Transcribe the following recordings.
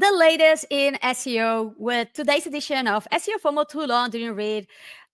the latest in SEO with today's edition of SEO FOMO Too Long Didn't Read.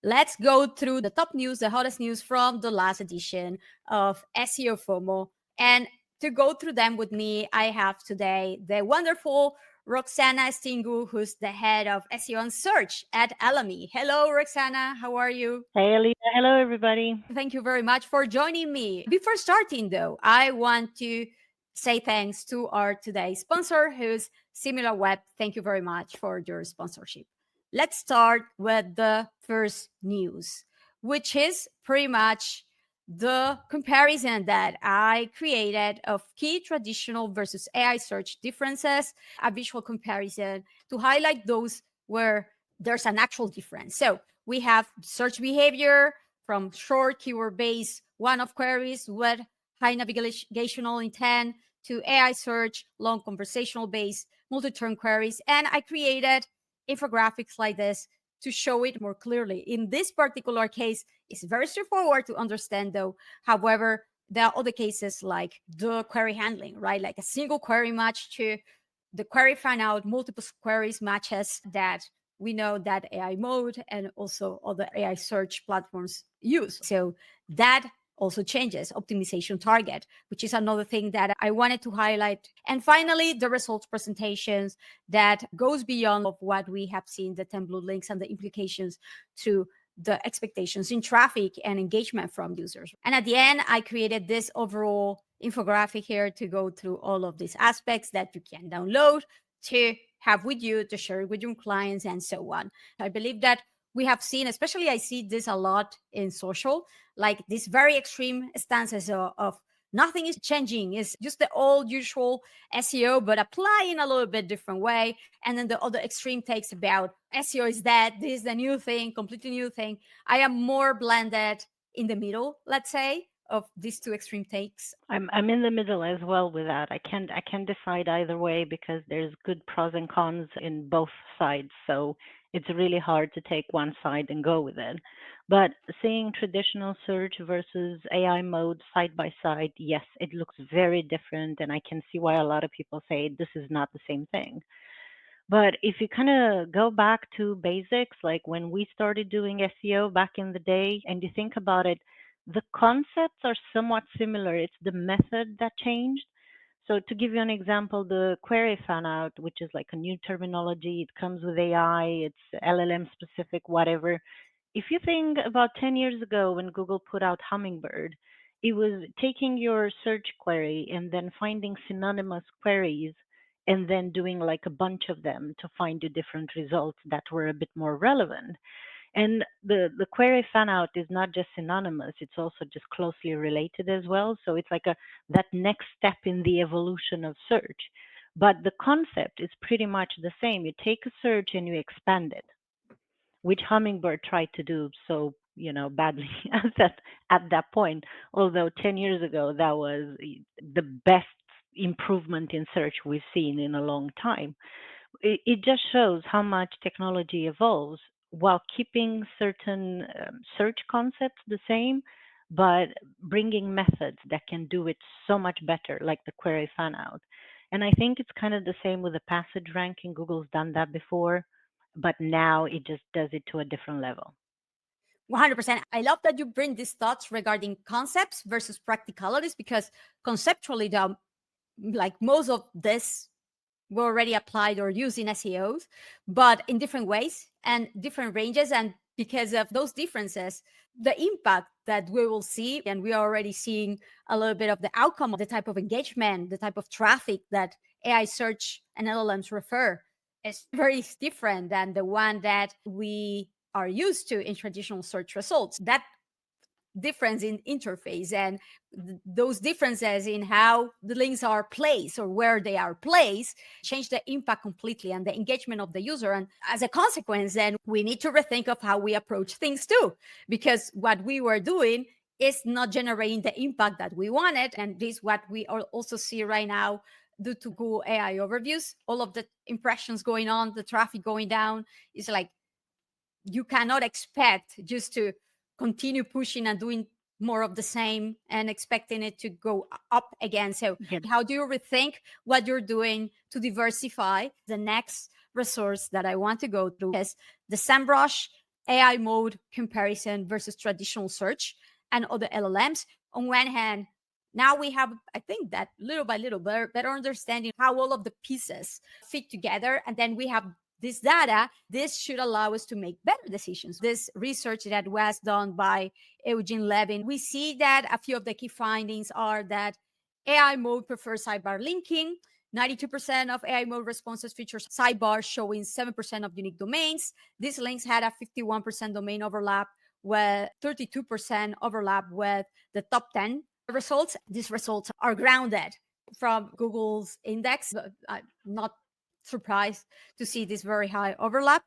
Let's go through the top news, the hottest news from the last edition of SEO FOMO. And to go through them with me, I have today the wonderful Roxana Stingu, who's the head of SEO and search at Alamy. Hello, Roxana. How are you? Hey, Aleyda. Hello, everybody. Thank you very much for joining me. Before starting, though, I want to say thanks to our today's sponsor, who's SimilarWeb. Thank you very much for your sponsorship. Let's start with the first news, which is pretty much the comparison that I created of key traditional versus AI search differences, a visual comparison to highlight those where there's an actual difference. So we have search behavior from short keyword-based one-off queries with high navigational intent to AI search, long conversational-based multi-turn queries. And I created infographics like this to show it more clearly. In this particular case, it's very straightforward to understand, though. However, there are other cases like the query handling, right? Like a single query match to the query fan out, multiple queries matches that we know that AI mode and also other AI search platforms use. So that also changes optimization target, which is another thing that I wanted to highlight. And finally, the results presentations that goes beyond of what we have seen, the 10 blue links and the implications to the expectations in traffic and engagement from users. And at the end, I created this overall infographic here to go through all of these aspects that you can download to have with you, to share with your clients and so on. I believe that we have seen, especially I see this a lot in social, like these very extreme stances of nothing is changing. It's just the old usual SEO, but applying a little bit different way. And then the other extreme takes about SEO is that this is the new thing, completely new thing. I am more blended in the middle, let's say, of these two extreme takes. I'm in the middle as well with that. I can't decide either way because there's good pros and cons in both sides. So it's really hard to take one side and go with it. But seeing traditional search versus AI mode side by side, yes, it looks very different, and I can see why a lot of people say this is not the same thing. But if you kind of go back to basics, like when we started doing SEO back in the day, and you think about it, the concepts are somewhat similar. It's the method that changed. So to give you an example, the query fan out, which is like a new terminology, it comes with AI, it's LLM specific, whatever. If you think about 10 years ago when Google put out Hummingbird, it was taking your search query and then finding synonymous queries and then doing like a bunch of them to find you different results that were a bit more relevant. And the query fan out is not just synonymous, it's also just closely related as well. So it's like a that next step in the evolution of search. But the concept is pretty much the same. You take a search and you expand it, which Hummingbird tried to do so, badly at that point. Although 10 years ago, that was the best improvement in search we've seen in a long time. It just shows how much technology evolves while keeping certain search concepts the same, but bringing methods that can do it so much better, like the query fan out. And I think it's kind of the same with the passage ranking. Google's done that before, but now it just does it to a different level. 100%. I love that you bring these thoughts regarding concepts versus practicalities because conceptually, like most of this were already applied or used in SEOs, but in different ways and different ranges. And because of those differences, the impact that we will see, and we are already seeing a little bit of the outcome of the type of engagement, the type of traffic that AI search and LLMs refer, is very different than the one that we are used to in traditional search results. That difference in interface and those differences in how the links are placed or where they are placed change the impact completely and the engagement of the user. And as a consequence, then we need to rethink of how we approach things too, because what we were doing is not generating the impact that we wanted. And this is what we also see right now due to Google AI overviews, all of the impressions going on, the traffic going down. Is like you cannot expect just to continue pushing and doing more of the same and expecting it to go up again. So Yeah. how do you rethink what you're doing to diversify? The next resource that I want to go through is the SEMrush AI mode comparison versus traditional search and other LLMs. On one hand, now we have, I think, that little by little better understanding how all of the pieces fit together. And then we have this data. This should allow us to make better decisions. This research that was done by Eugene Levin, we see that a few of the key findings are that AI mode prefers sidebar linking. 92% of AI mode responses feature sidebars showing 7% of unique domains. These links had a 51% domain overlap with 32% overlap with the top 10 results. These results are grounded from Google's index. I'm not surprised to see this very high overlap.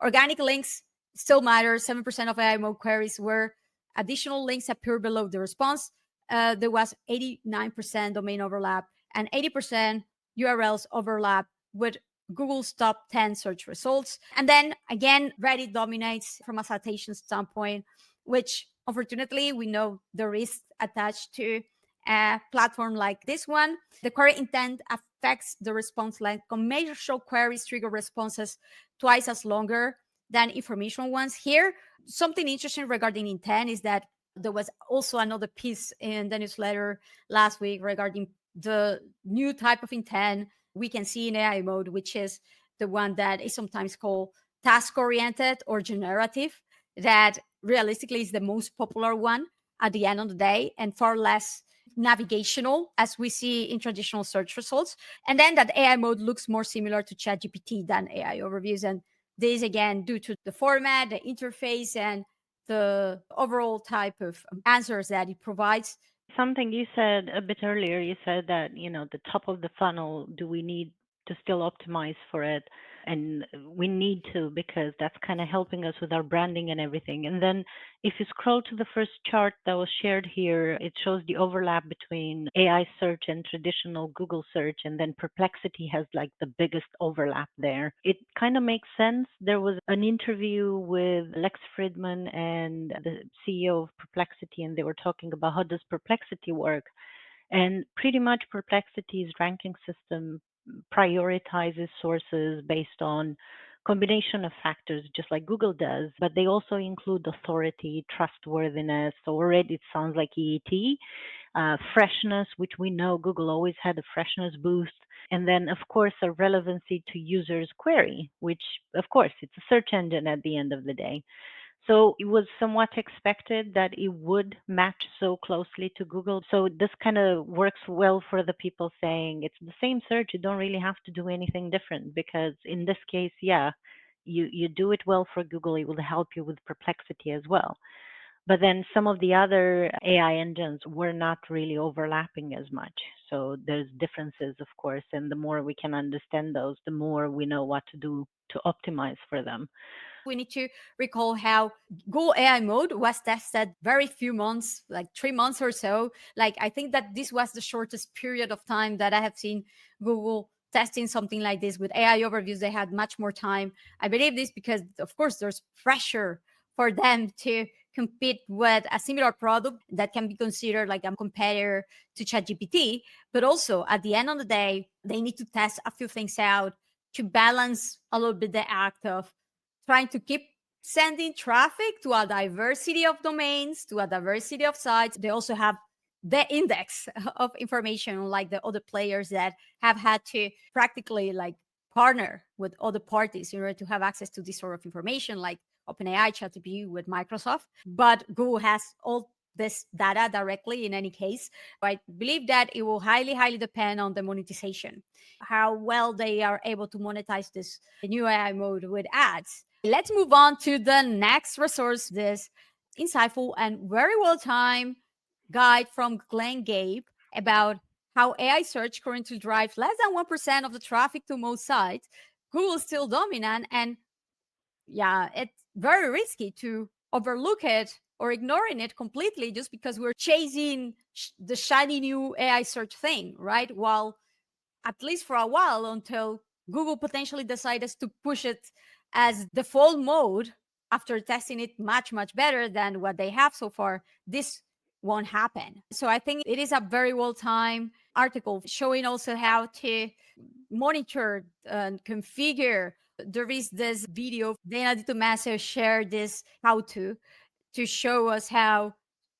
Organic links still matter. 7% of AI mode queries where additional links appear below the response. There was 89% domain overlap and 80% URLs overlap with Google's top 10 search results. And then again, Reddit dominates from a citation standpoint, which unfortunately we know the risk attached to a platform like this one. The query intent affects the response length. Commercial queries trigger responses twice as longer than information ones. Here, something interesting regarding intent is that there was also another piece in the newsletter last week regarding the new type of intent we can see in AI mode, which is the one that is sometimes called task oriented or generative, that realistically is the most popular one at the end of the day and far less navigational as we see in traditional search results. And then that AI mode looks more similar to ChatGPT than AI overviews. And this again due to the format, the interface, and the overall type of answers that it provides. Something you said a bit earlier, you said that, the top of the funnel, do we need to still optimize for it? And we need to, because that's kind of helping us with our branding and everything. And then if you scroll to the first chart that was shared here, it shows the overlap between AI search and traditional Google search. And then Perplexity has like the biggest overlap there. It kind of makes sense. There was an interview with Lex Fridman and the CEO of Perplexity, and they were talking about how does Perplexity work. And pretty much Perplexity's ranking system prioritizes sources based on combination of factors, just like Google does, but they also include authority, trustworthiness. So already it sounds like EET, freshness, which we know Google always had a freshness boost. And then, of course, a relevancy to users' query, which, of course, it's a search engine at the end of the day. So it was somewhat expected that it would match so closely to Google. So this kind of works well for the people saying it's the same search. You don't really have to do anything different because in this case, yeah, you do it well for Google. It will help you with Perplexity as well. But then some of the other AI engines were not really overlapping as much. So there's differences, of course, and the more we can understand those, the more we know what to do to optimize for them. We need to recall how Google AI mode was tested very few months, like 3 months or so. Like, I think that this was the shortest period of time that I have seen Google testing something like this. With AI overviews, they had much more time. I believe this because, of course, there's pressure for them to compete with a similar product that can be considered like a competitor to ChatGPT. But also, at the end of the day, they need to test a few things out to balance a little bit the act of trying to keep sending traffic to a diversity of domains, to a diversity of sites. They also have the index of information, like the other players that have had to practically like partner with other parties in order to have access to this sort of information, like OpenAI, ChatGPT with Microsoft. But Google has all this data directly in any case. I believe that it will highly, highly depend on the monetization, how well they are able to monetize this new AI mode with ads. Let's move on to the next resource, this insightful and very well timed guide from Glenn Gabe about how AI search currently drives less than 1% of the traffic to most sites. Google is still dominant, and yeah, it's very risky to overlook it or ignoring it completely just because we're chasing the shiny new AI search thing, right? While at least for a while until Google potentially decides to push it as default mode after testing it much, much better than what they have so far. This won't happen. So I think it is a very well timed article showing also how to monitor and configure. There is this video, Dana Di Tommaso shared this how to show us how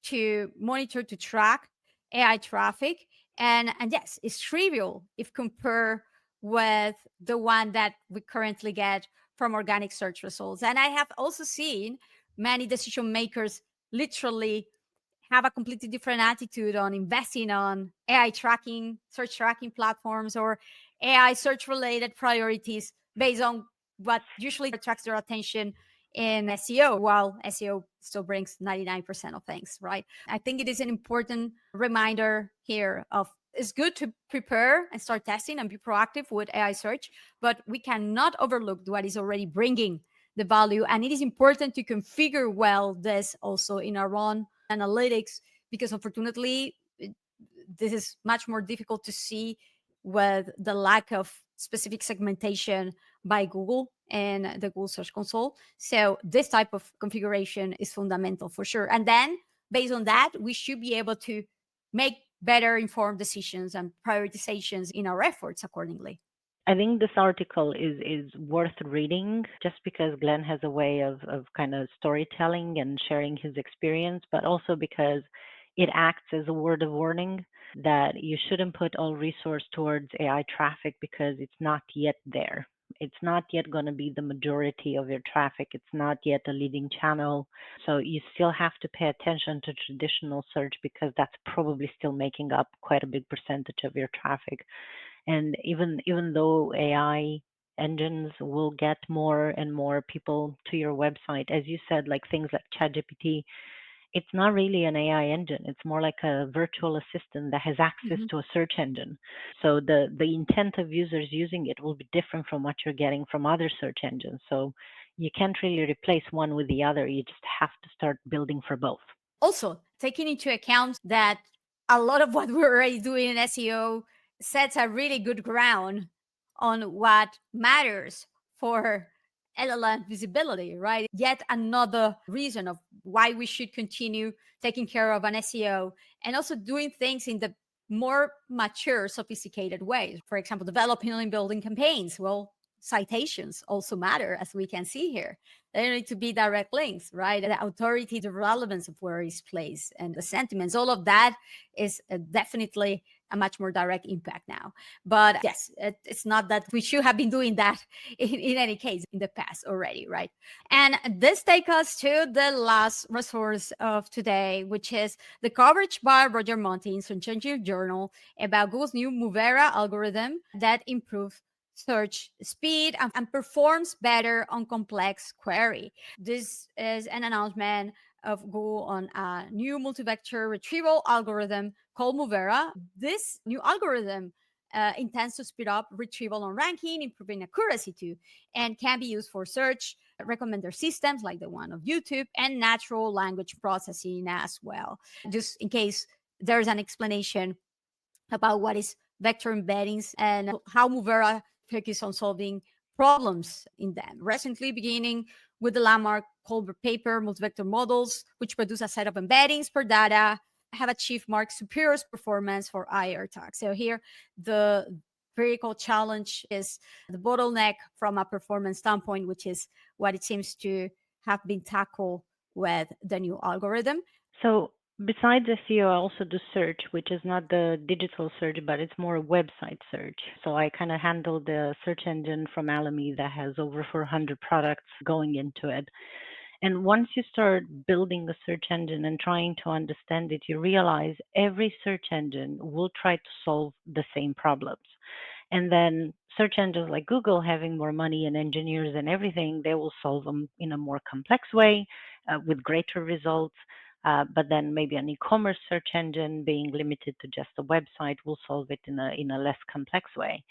to monitor, to track AI traffic. And yes, it's trivial if compared with the one that we currently get from organic search results. And I have also seen many decision makers literally have a completely different attitude on investing on AI tracking, search tracking platforms, or AI search related priorities based on what usually attracts their attention in SEO, while SEO still brings 99% of things, right? I think it is an important reminder here of it's good to prepare and start testing and be proactive with AI search, but we cannot overlook what is already bringing the value. And it is important to configure well this also in our own analytics, because unfortunately, this is much more difficult to see with the lack of specific segmentation by Google and the Google Search Console. So this type of configuration is fundamental for sure. And then based on that, we should be able to make better informed decisions and prioritizations in our efforts accordingly. I think this article is worth reading just because Glenn has a way of kind of storytelling and sharing his experience, but also because it acts as a word of warning that you shouldn't put all resource towards AI traffic because it's not yet there. It's not yet going to be the majority of your traffic. It's not yet a leading channel. So you still have to pay attention to traditional search because that's probably still making up quite a big percentage of your traffic. And even though AI engines will get more and more people to your website, as you said, like things like ChatGPT, it's not really an AI engine. It's more like a virtual assistant that has access Mhm. to a search engine. So the intent of users using it will be different from what you're getting from other search engines. So you can't really replace one with the other. You just have to start building for both. Also, taking into account that a lot of what we're already doing in SEO sets a really good ground on what matters for LLM visibility, right? Yet another reason of why we should continue taking care of an SEO and also doing things in the more mature, sophisticated ways. For example, developing and building campaigns. Well, citations also matter, as we can see here. They need to be direct links, right? The authority, the relevance of where it's placed, and the sentiments, all of that is definitely a much more direct impact now. But yes, it's not that we should have been doing that in any case in the past already, right? And this takes us to the last resource of today, which is the coverage by Roger Monti in Search Engine Journal about Google's new Movera algorithm that improves search speed and performs better on complex query. This is an announcement of Google on a new multi-vector retrieval algorithm called Movera. This new algorithm intends to speed up retrieval on ranking, improving accuracy too, and can be used for search recommender systems like the one of YouTube and natural language processing as well. Just in case there's an explanation about what is vector embeddings and how Movera focus on solving problems in them. Recently, beginning with the landmark Colbert paper, multi-vector models, which produce a set of embeddings per data, have achieved marked superior performance for IR tags. So here, the critical challenge is the bottleneck from a performance standpoint, which is what it seems to have been tackled with the new algorithm. So besides SEO, I also do search, which is not the digital search, but it's more website search. So I kind of handle the search engine from Alamy that has over 400 products going into it. And once you start building a search engine and trying to understand it, you realize every search engine will try to solve the same problems. And then search engines like Google, having more money and engineers and everything, they will solve them in a more complex way with greater results. But then maybe an e-commerce search engine being limited to just a website will solve it in a less complex way.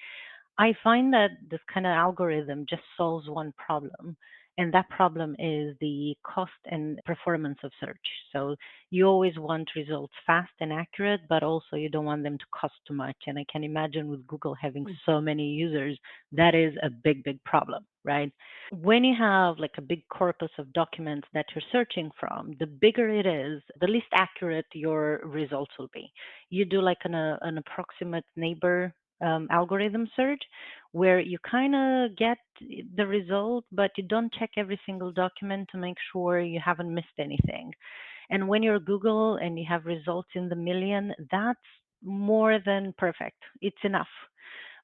I find that this kind of algorithm just solves one problem. And that problem is the cost and performance of search. So you always want results fast and accurate, but also you don't want them to cost too much. And I can imagine with Google having so many users, that is a big, big problem, right? When you have like a big corpus of documents that you're searching from, the bigger it is, the least accurate your results will be. You do like an approximate neighbor algorithm search where you kind of get the result, but you don't check every single document to make sure you haven't missed anything. And when you're Google and you have results in the million, that's more than perfect. It's enough.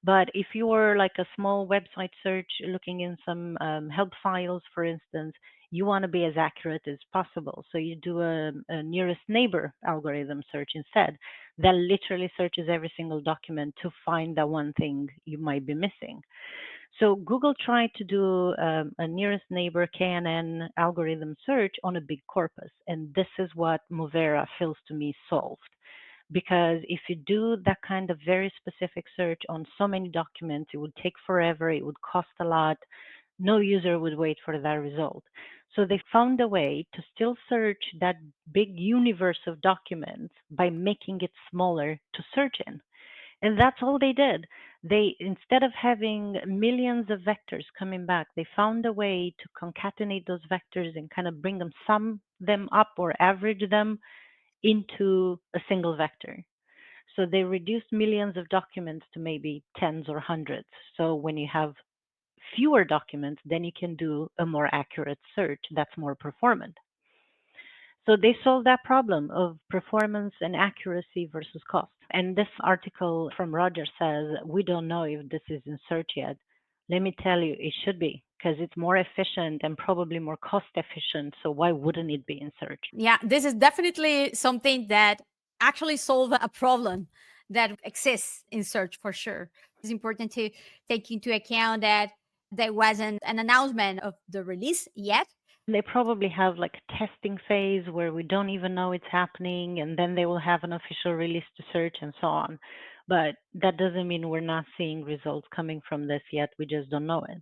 But if you are like a small website search looking in some help files, for instance, you want to be as accurate as possible. So you do a nearest neighbor algorithm search instead that literally searches every single document to find that one thing you might be missing. So Google tried to do a nearest neighbor KNN algorithm search on a big corpus, and this is what Movera feels to me solved. Because if you do that kind of very specific search on so many documents, it would take forever, it would cost a lot, no user would wait for that result. So they found a way to still search that big universe of documents by making it smaller to search in. And that's all they did. They, instead of having millions of vectors coming back, they found a way to concatenate those vectors and kind of bring them, sum them up or average them into a single vector. So they reduced millions of documents to maybe tens or hundreds. So when you have fewer documents, then you can do a more accurate search that's more performant. So they solved that problem of performance and accuracy versus cost. And this article from Roger says, we don't know if this is in search yet. Let me tell you, it should be because it's more efficient and probably more cost efficient. So why wouldn't it be in search? Yeah, this is definitely something that actually solve a problem that exists in search for sure. It's important to take into account that there wasn't an announcement of the release yet. They probably have like a testing phase where we don't even know it's happening, and then they will have an official release to search and so on. But that doesn't mean we're not seeing results coming from this yet. We just don't know it.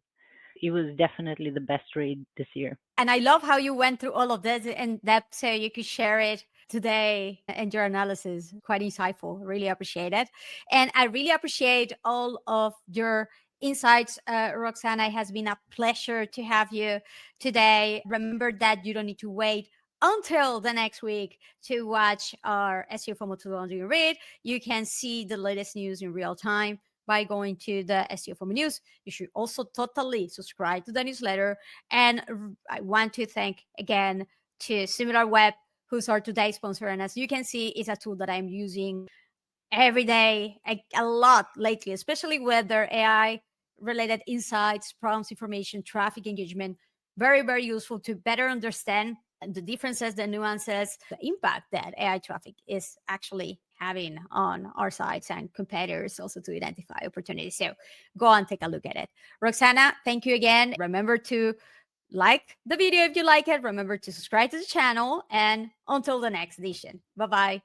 It was definitely the best read this year. And I love how you went through all of this in depth so you could share it today and your analysis. Quite insightful. Really appreciate it. And I really appreciate all of your insights, Roxana. It has been a pleasure to have you today. Remember that you don't need to wait until the next week to watch our SEO FOMO TL read. You can see the latest news in real time by going to the SEO FOMO news. You should also totally subscribe to the newsletter. And I want to thank again to SimilarWeb, who's our today's sponsor. And as you can see, it's a tool that I'm using every day, a lot lately, especially with their AI related insights, problems, information, traffic engagement. Very, very useful to better understand the differences, the nuances, the impact that AI traffic is actually having on our sites and competitors, also to identify opportunities. So go and take a look at it. Roxana, thank you again. Remember to like the video if you like it. Remember to subscribe to the channel. And until the next edition, bye bye.